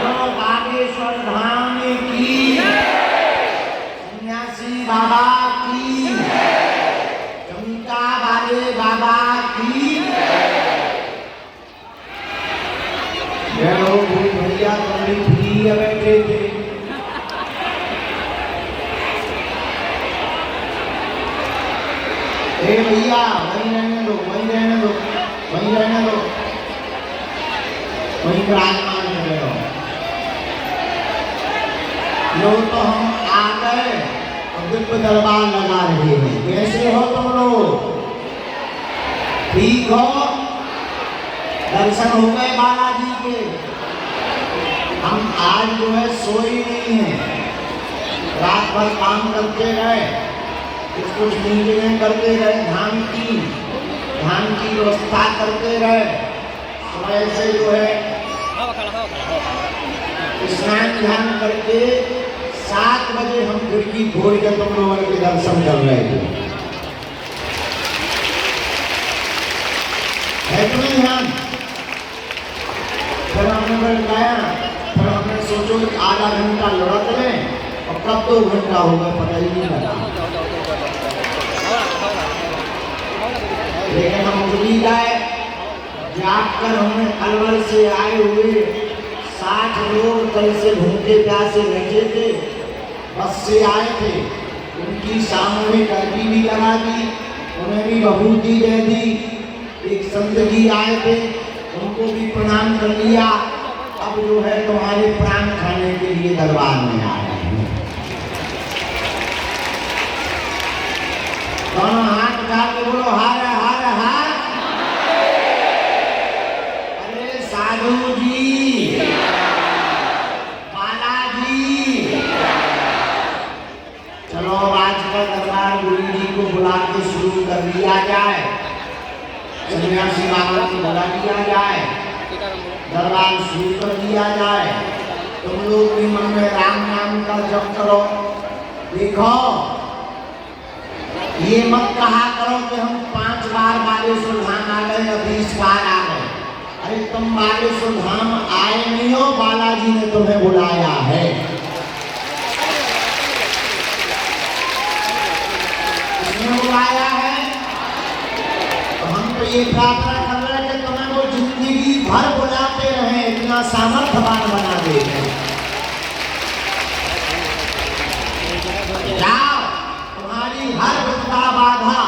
बोलो बागेश्वर धाम की, सन्यासी बाबा की, चमका वाले बाबा की। भैया थोड़ी फ्री बैठे थे। भैया वहीं रहने दो, वहीं रहने दो, वहीं रहने दो, वहीं विराजमान कर रहे हो। लो तो हम आ गए और दिव्य दरबार लगा रहे हैं। कैसे हो तुम लोग? ठीक हो? दर्शन हो गए बालाजी के? हम आज जो है सोए नहीं हैं, रात भर काम करते रहे, कुछ मीटिंगें करते रहे, ध्यान की व्यवस्था करते रहे। समय से जो है स्नान ध्यान करके 7 बजे हम खिड़की खोल के तुम लोगों के दर्शन कर रहे थे। है कि नहीं ध्यान? फिर हमने बताया, फिर हमने सोचो कि आधा घंटा लौट लें और कब 2 घंटा होगा पता ही नहीं लगा। लेकिन हम उड़ी गए, जाकर हमने अलवर से आए हुए 60 लोग कल से भूखे प्यासे बैठे थे, बस से आए थे। उनकी सामूहिक अर्जी भी लगा दी, उन्हें भी बबूती दे दी। एक संत जी आए थे, उनको भी प्रणाम कर लिया। अब जो है तुम्हारे प्राण खाने के लिए दरबार में आ रहे हैं। दोनों हाथ उठा के बोलो हार हार हार। अरे साधु जी, बालाजी, चलो आज का दरबार गुरु जी को बुला के शुरू कर दिया जाए। सन्यासी बाबा को बुला दिया जाए, दरबार शुरू कर दिया जाए। तुम लोग भी मन में राम नाम का जप करो। देखो, ये मत कहा करो कि हम 5 बार बागेश्वर धाम आ गए या 20 बार आ गए। अरे तुम बागेश्वर धाम आए नहीं हो, बालाजी ने तुम्हें बुलाया है। उसने बुलाया है। तो हम तो ये प्रार्थना कर रहे हैं कि तुम्हें वो जिंदगी भर बुलाते रहे, इतना सामर्थ्यवान बना देते। जाओ, तुम्हारी हर विपदा बाधा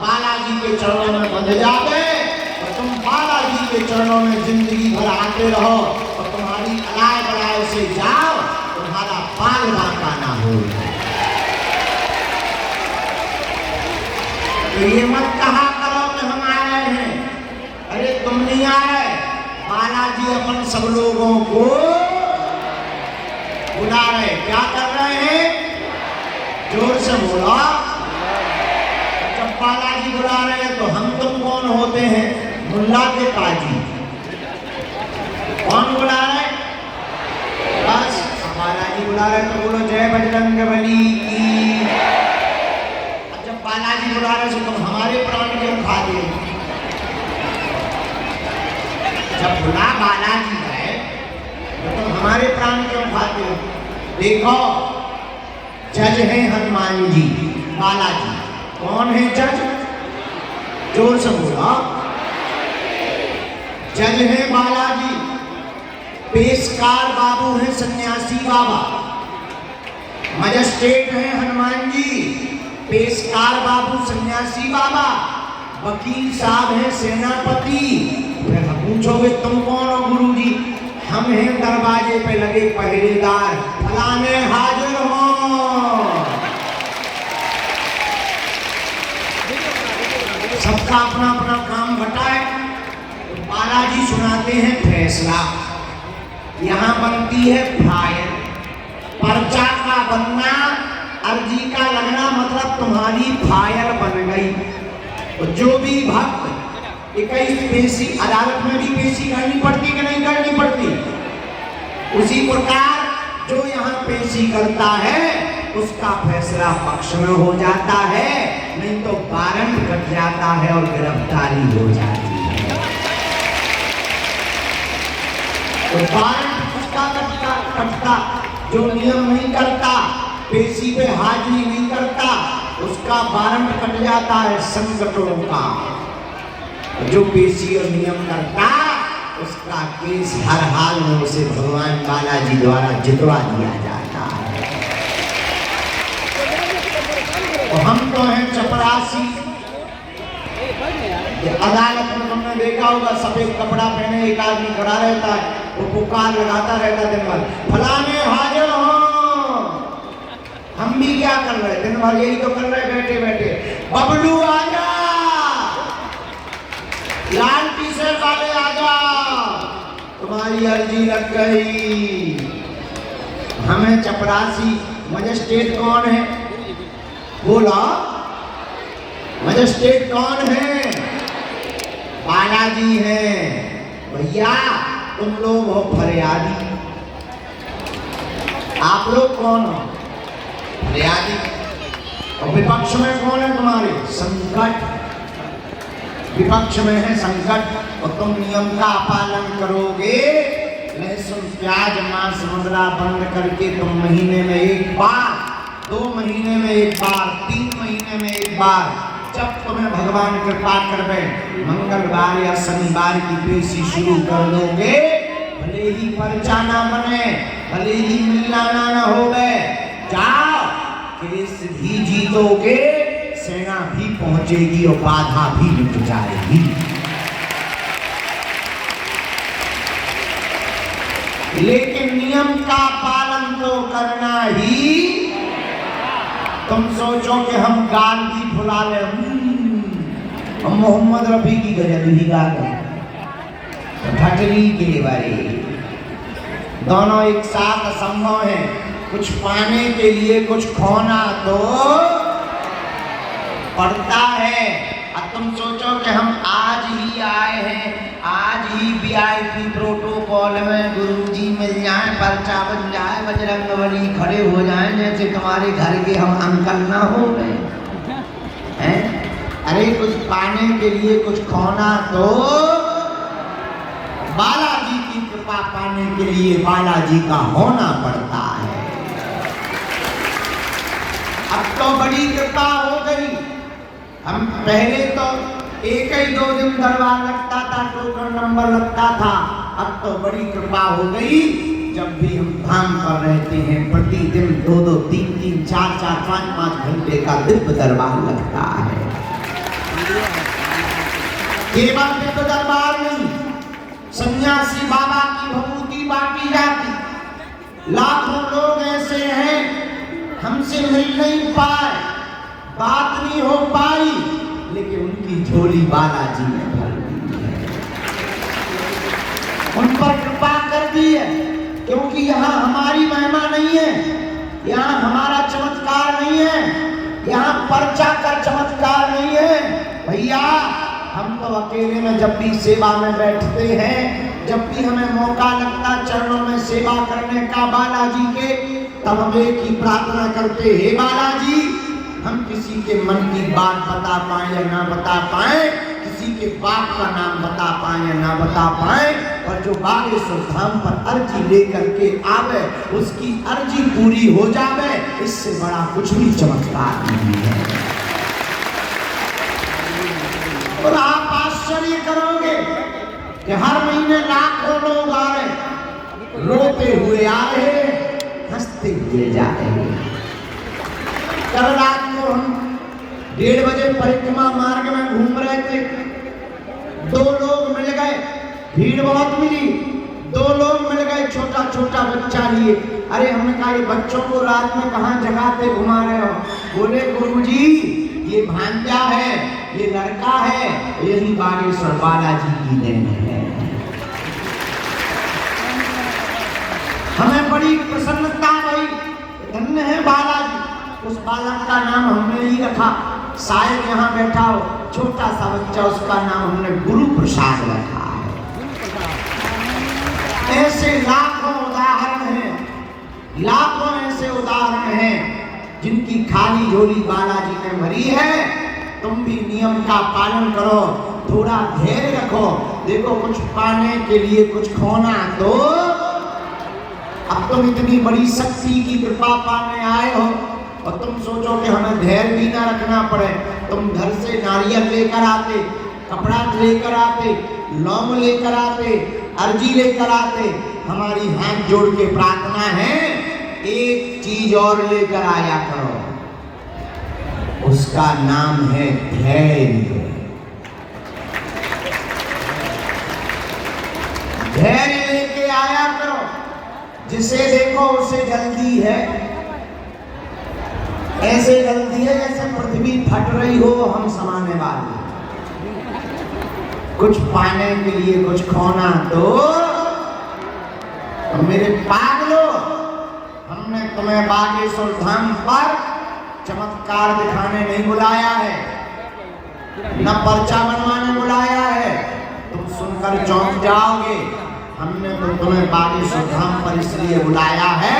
बालाजी के चरणों में बंध जाते और तुम बालाजी के चरणों में जिंदगी भर आते रहो और तुम्हारी अलाय बलाय से जाओ, तुम्हारा बाल बांका ना हो। तो ये मत कहा करो कि हम आ रहे हैं। अरे तुम नहीं आ रहे, बालाजी अपन सब लोगों को बुला रहे। क्या कर रहे हैं? जोर से बोला। जब बालाजी बुला रहे हैं तो हम तुम कौन होते हैं? मुल्ला के काजी। कौन बुला रहे? बस बालाजी बुला रहे तो बोलो जय बजरंगबली की। जब बालाजी बुला रहे तो तुम हमारे प्राण क्यों खाते? जब बुला बालाजी है तो तुम हमारे प्राण क्यों खाते हो? देखो, जज है हनुमान जी, बालाजी। कौन है जज? जोर से बोला। जज है बालाजी, पेशकार बाबू है सन्यासी बाबा। मजिस्ट्रेट है हनुमान जी, पेशकार बाबू सन्यासी बाबा। वकील साहब है सेनापति। फिर पूछोगे तुम कौन हो गुरु जी? हम हैं दरवाजे पे लगे पहरेदार, फलाने हाजिर हो। सबका अपना अपना काम बताए। तो बालाजी सुनाते हैं फैसला। यहाँ बनती है फाइल, पर्चा का बनना, अर्जी का लगना, मतलब तुम्हारी फाइल बन गई। तो जो भी भक्त 21 पेशी, अदालत में भी पेशी करनी पड़ती कि नहीं करनी पड़ती? उसी प्रकार जो यहाँ पेशी करता है उसका फैसला पक्ष में हो जाता है, नहीं तो वारंट कट जाता है और गिरफ्तारी हो जाती है। तो वारंट किसका कटता कटता, जो नियम नहीं करता, पेशी पे हाजिरी नहीं करता, उसका वारंट कट जाता है संकटों का। जो पेशी और नियम करता, उसका केस हर हाल में उसे भगवान बालाजी द्वारा जितवा दिया जाता है। तो हम तो हैं चपरासी। अदालत में तुमने देखा होगा, सफेद कपड़ा पहने एक आदमी खड़ा रहता है, वो पुकार लगाता रहता दिन भर, फलाने हाजिर हो। हम भी क्या कर रहे दिन भर, यही तो कर रहे बैठे बैठे, बबलू आजा, लाल टी शर्ट वाले आजा, तुम्हारी अर्जी लग गई। हमें चपरासी। मजिस्ट्रेट कौन है? बोला मजिस्ट्रेट कौन है? बालाजी है। भैया तुम लोग हो फरियादी। आप लोग कौन हो? फरियादी। और विपक्ष में कौन है तुम्हारे? संकट। विपक्ष में है संकट। और तुम नियम का पालन करोगे, लहसुन प्याज मांस मुद्रा बंद करके तुम महीने में एक बार, 2 महीने में एक बार, 3 महीने में एक बार, जब तुम्हें भगवान कृपा करवे मंगलवार या शनिवार की पेशी शुरू कर दोगे, भले ही पर्चा ना बने, भले ही मिलाना ना हो गए, जाओ केस भी जीतोगे, सेना भी पहुंचेगी और बाधा भी मिट जाएगी। लेकिन नियम का पालन तो करना ही। तुम सोचो कि हम गाल भी फुला ले, हम मोहम्मद रफी की गजल ही गा लें, ठटरी के बारे, दोनों एक साथ असंभव है। कुछ पाने के लिए कुछ खोना तो पड़ता है। अब तुम सोचो कि हम आज ही आए हैं, आज ही VIP प्रोटोकॉल में गुरुजी मिल जाए, पर्चा बन जाए, बजरंगबली खड़े हो जाए, जैसे तुम्हारे घर के हम अंकल ना हो गए हैं। अरे कुछ पाने के लिए कुछ खोना तो, बालाजी की कृपा पाने के लिए बालाजी का होना पड़ता है। अब तो बड़ी कृपा हो गई। हम पहले तो 1 ही 2 दिन दरबार लगता था, टोकन नंबर लगता था। अब तो बड़ी कृपा हो गई, जब भी हम धाम पर रहते हैं प्रतिदिन 2-2, 3-3, 4-4, 5-5 घंटे का दिव्य दरबार लगता है। केवल दिव्य दरबार नहीं, सन्यासी बाबा की भभूति बांटी जाती। लाखों लोग ऐसे हैं हमसे मिल नहीं पाए, बात नहीं हो पाई, लेकिन उनकी झोली बालाजी ने भर दी है, उन पर कृपा कर दी है। क्योंकि यहाँ हमारी महिमा नहीं है, यहाँ हमारा चमत्कार नहीं है, यहाँ पर्चा का चमत्कार नहीं है। भैया हम तो अकेले में जब भी सेवा में बैठते हैं, जब भी हमें मौका लगता चरणों में सेवा करने का बालाजी के, तब हम एक ही प्रार्थना करते, हे बालाजी, हम किसी के मन की बात बता पाए या ना बता पाए, किसी के बाप का नाम बता पाए या ना बता पाए, और जो बागेश्वर धाम पर अर्जी लेकर के आवे, उसकी अर्जी पूरी हो जावे, इससे बड़ा कुछ भी चमत्कार नहीं है। और आप आश्चर्य करोगे कि हर महीने लाखों लोग आ रहे, रोते हुए आ रहे, हंसते हुए जा रहे। कल रात को हम 1:30 बजे परिक्रमा मार्ग में घूम रहे थे, 2 लोग मिल गए, भीड़ बहुत मिली, 2 लोग मिल गए, छोटा छोटा बच्चा लिए। अरे हमने कहा ये बच्चों को रात में कहाँ जगाते घुमा रहे हो? बोले गुरुजी ये भांजा है, ये लड़का है, यही बागेश्वर बालाजी की देन है। हमें बड़ी प्रसन्नता हुई, धन्य है बालाजी। उस बालक का नाम हमने ही रखा, शायद यहाँ बैठा हो छोटा सा बच्चा, उसका नाम हमने गुरु प्रसाद रखा है। ऐसे लाखों उदाहरण हैं, लाखों ऐसे उदाहरण हैं जिनकी खाली झोली बालाजी ने भरी है। तुम भी नियम का पालन करो, थोड़ा धैर्य रखो। देखो कुछ पाने के लिए कुछ खोना तो, अब तुम इतनी बड़ी शक्ति की कृपा पाने आए हो और तुम सोचो कि हमें धैर्य भी ना रखना पड़े। तुम घर से नारियल लेकर आते, कपड़ा लेकर आते, लौंग लेकर आते, अर्जी लेकर आते। हमारी हाथ जोड़ के प्रार्थना है, एक चीज और लेकर आया करो, उसका नाम है धैर्य। धैर्य लेके आया करो, जिसे देखो उसे जल्दी है, ऐसे जल्दी है जैसे पृथ्वी फट रही हो हम समाने वाले। कुछ पाने के लिए कुछ खोना तो मेरे पागलों, हमने तुम्हें बागेश्वर धाम पर चमत्कार दिखाने नहीं बुलाया है, न पर्चा बनवाने बुलाया है। तुम सुनकर चौंक जाओगे। हमने तो तुम्हें बागेश्वर धाम पर इसलिए बुलाया है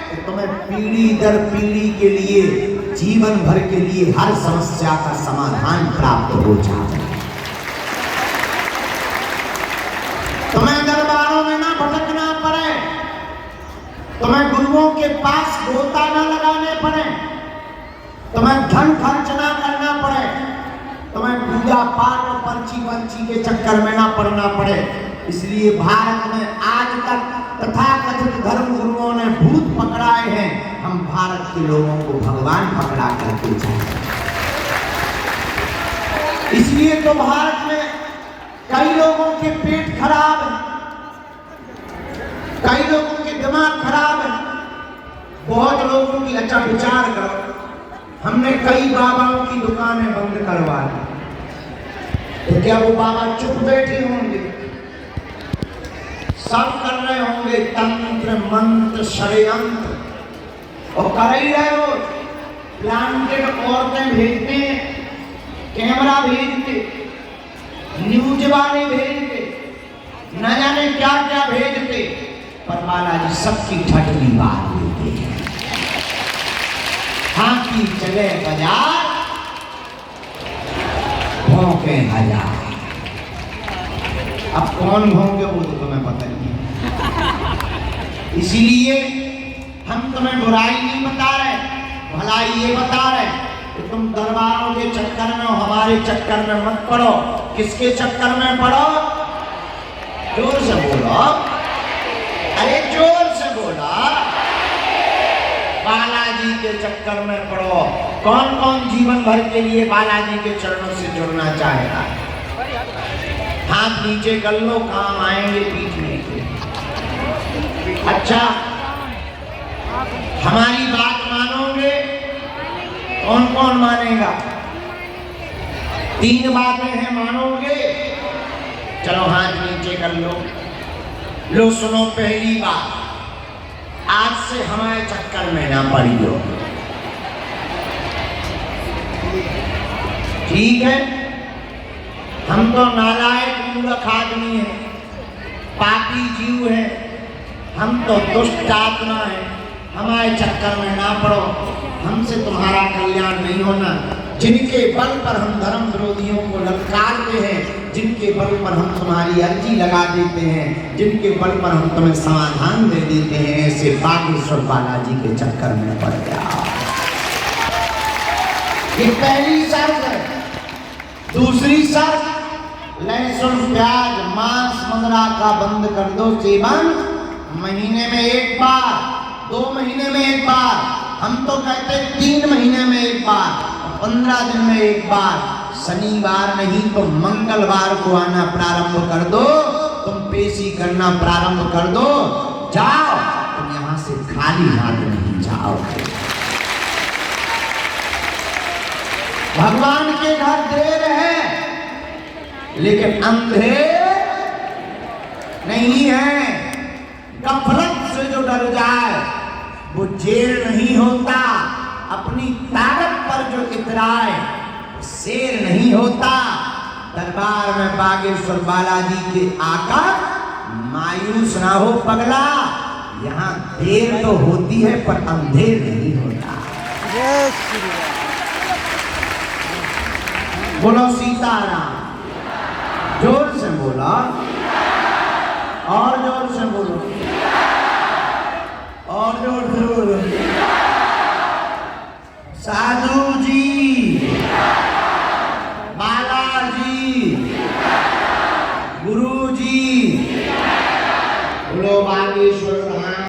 कि तुम्हें पीढ़ी दर पीढ़ी के लिए, जीवन भर के लिए हर समस्या का समाधान प्राप्त हो जाए। तुम्हें दरबारों में ना भटकना पड़े, तुम्हें गुरुओं के पास गोता ना लगाने पड़े, तुम्हें धन खर्च ना करना पड़े, तुम्हें पूजा पाठ और पर्ची के चक्कर में ना पड़ना पड़े। इसलिए भारत में आज तक तथाकथित धर्म गुरुओं ने भूत पकड़ाए हैं, हम भारत के लोगों को भगवान पकड़ा करके जाए। इसलिए तो भारत में कई लोगों के पेट खराब है, कई लोगों के दिमाग खराब है, बहुत लोगों की। अच्छा विचार करो, हमने कई बाबाओं की दुकानें बंद करवा दी, तो क्या वो बाबा चुप बैठे होंगे? सब कर रहे होंगे तंत्र मंत्र षड्यंत्र, और कर ही रहे हो। प्लांटेड औरतें भेजते, कैमरा भेजते, न्यूज वाले भेजते, न जाने क्या क्या भेजते, पर बालाजी सबकी ठटली बात देते हैं। हाथी चले बाजार, भौंके हजार। अब कौन भौंके वो तो तुम्हें पता नहीं है। इसीलिए हम तुम्हें बुराई नहीं बता रहे, भलाई ये बता रहे कि तुम दरबारों के चक्कर में, हमारे चक्कर में मत पड़ो। किसके चक्कर में पड़ो? जोर से बोलो, अरे जोर से बोला। बालाजी के चक्कर में पड़ो। कौन कौन जीवन भर के लिए बालाजी के चरणों से जुड़ना चाहेगा? हाथ नीचे कर लो, काम आएंगे पीठ नीचे। अच्छा, हमारी बात मानोगे? कौन कौन मानेगा? 3 बातें हैं, मानोगे? चलो हाथ नीचे कर लो। लो सुनो, पहली बात, आज से हमारे चक्कर में ना पड़ियो, ठीक है? हम तो नालायक मूर्ख आदमी हैं, पापी जीव हैं, हम तो दुष्ट आत्मा हैं, हमारे चक्कर में ना पड़ो। हमसे तुम्हारा कल्याण नहीं होना। जिनके बल पर हम धर्म विरोधियों को ललकारते हैं, जिनके बल पर हम तुम्हारी अर्जी लगा देते हैं, जिनके बल पर हम तुम्हें समाधान दे देते हैं, ऐसे बागेश्वर बालाजी के चक्कर में पड़ जाओ। ये पहली शर्त है। दूसरी शर्त, लहसुन प्याज मांस मदिरा का बंद कर दो सेवन। महीने में 1 बार, 2 महीने में 1 बार, हम तो कहते 3 महीने में 1 बार, 15 दिन में 1 बार। शनिवार नहीं तो मंगलवार को आना प्रारंभ कर दो। तुम पेशी करना प्रारंभ कर दो। जाओ, तुम यहां से खाली हाथ नहीं जाओगे। भगवान के घर देर है, लेकिन अंधेर नहीं है। गफलत से जो डर जाए वो जेल नहीं होता। अपनी ताकत पर जो इतराए शेर नहीं होता। दरबार में बागेश्वर बालाजी के आकर मायूस ना हो पगला। यहाँ देर तो होती है पर अंधेर नहीं होता। बोलो सीताराम। जोर से बोला, और जोर से बोलो। बागेश्वर